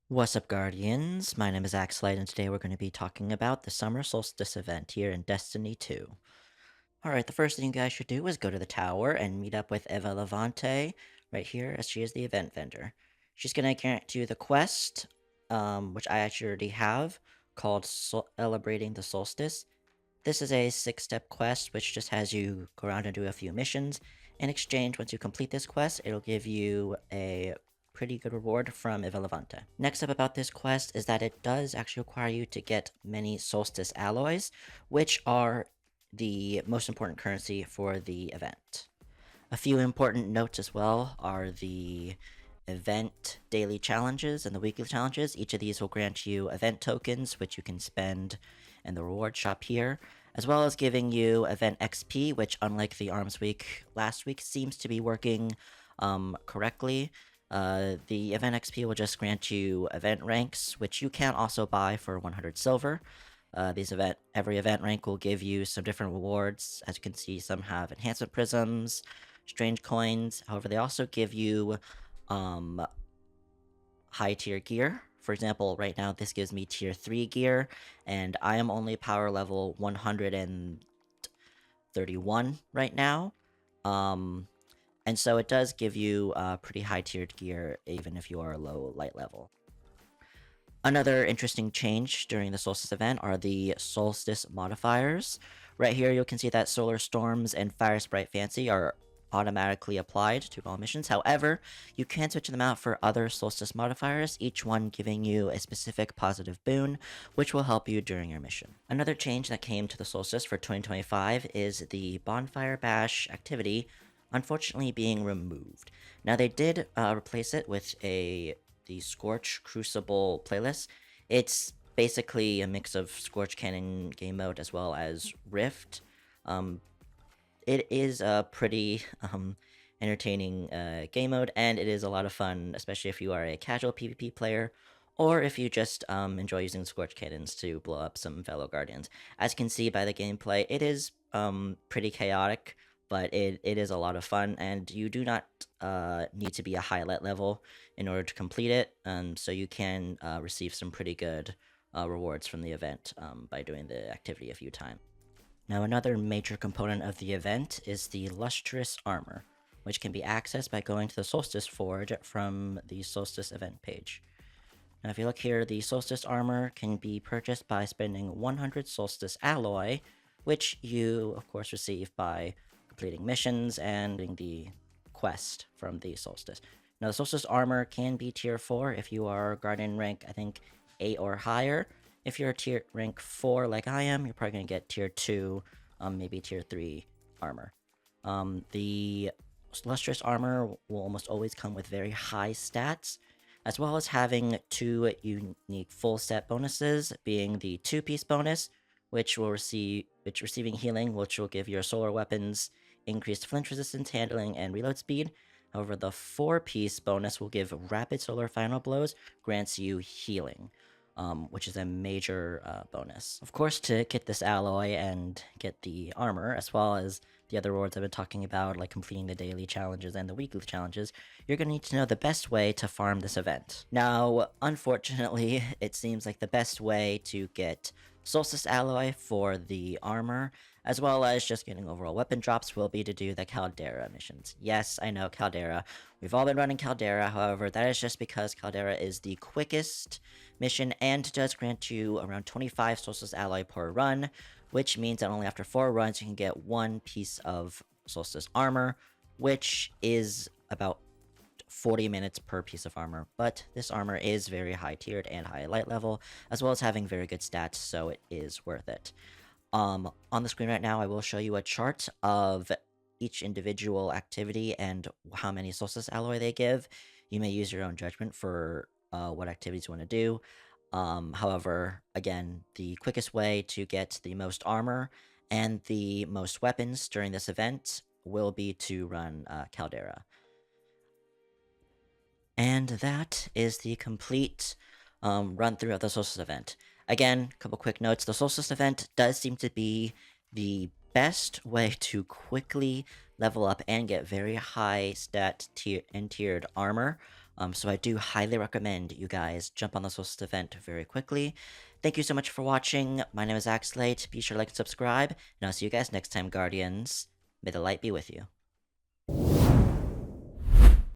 What's up, Guardians? My name is Axolite, and today we're going to be talking about the Summer Solstice event here in Destiny 2. Alright, the first thing you guys should do is go to the tower and meet up with Eva Levante right here, as she is the event vendor. She's going to grant you the quest, which I actually already have, called Celebrating the Solstice. This is a 6-step quest, which just has you go around and do a few missions. In exchange, once you complete this quest, it'll give you a pretty good reward from Ivelevante. Next up about this quest is that it does actually require you to get many Solstice alloys, which are the most important currency for the event. A few important notes as well are the event daily challenges and the weekly challenges. Each of these will grant you event tokens, which you can spend in the reward shop here, as well as giving you event XP, which, unlike the Arms Week last week, seems to be working correctly. The event XP will just grant you event ranks, which you can also buy for 100 silver. Every event rank will give you some different rewards. As you can see, some have enhancement prisms, strange coins. However, they also give you high tier gear. For example, right now this gives me tier 3 gear, and I am only power level 131 right now. And so it does give you pretty high tiered gear even if you are low light level. Another interesting change during the Solstice event are the Solstice modifiers. Right here, you can see that Solar Storms and Fire Sprite Fancy are automatically applied to all missions. However, you can switch them out for other Solstice modifiers, each one giving you a specific positive boon, which will help you during your mission. Another change that came to the Solstice for 2025 is the Bonfire Bash activity unfortunately being removed. Now, they did replace it with the Scorch Crucible playlist. It's basically a mix of Scorch Cannon game mode as well as Rift. It is a pretty entertaining game mode, and it is a lot of fun, especially if you are a casual PvP player, or if you just enjoy using Scorch Cannons to blow up some fellow Guardians. As you can see by the gameplay, it is pretty chaotic, but it is a lot of fun, and you do not need to be a highlight level in order to complete it, so you can receive some pretty good rewards from the event by doing the activity a few times. Now, another major component of the event is the Lustrous Armor, which can be accessed by going to the Solstice Forge from the Solstice event page. Now, if you look here, the Solstice Armor can be purchased by spending 100 Solstice Alloy, which you, of course, receive by completing missions and doing the quest from the Solstice. Now, the Solstice Armor can be tier 4 if you are Guardian rank, I think, 8 or higher. If you're tier rank 4 like I am, you're probably going to get tier 2, maybe tier 3 armor. The Lustrous Armor will almost always come with very high stats, as well as having 2 unique full set bonuses, being the 2-piece bonus, which receiving healing, which will give your solar weapons increased flinch resistance, handling, and reload speed. However, the 4-piece bonus will give rapid solar final blows, grants you healing, which is a major bonus. Of course, to get this alloy and get the armor, as well as the other rewards I've been talking about, like completing the daily challenges and the weekly challenges, you're going to need to know the best way to farm this event. Now, unfortunately, it seems like the best way to get Solstice Alloy for the armor, as well as just getting overall weapon drops, will be to do the Caldera missions. Yes, I know, Caldera. We've all been running Caldera, however, that is just because Caldera is the quickest mission and does grant you around 25 Solstice Alloy per run, which means that only after 4 runs you can get 1 piece of Solstice armor, which is about 40 minutes per piece of armor, but this armor is very high tiered and high light level, as well as having very good stats, so it is worth it. On the screen right now, I will show you a chart of each individual activity and how many Solstice Alloy they give. You may use your own judgment for what activities you want to do. However, again, the quickest way to get the most armor and the most weapons during this event will be to run Caldera. And that is the complete run through of the Solstice event. Again, a couple quick notes. The Solstice event does seem to be the best way to quickly level up and get very high stat and tiered armor. So I do highly recommend you guys jump on the Solstice event very quickly. Thank you so much for watching. My name is Axolite. Be sure to like and subscribe, and I'll see you guys next time, Guardians. May the light be with you.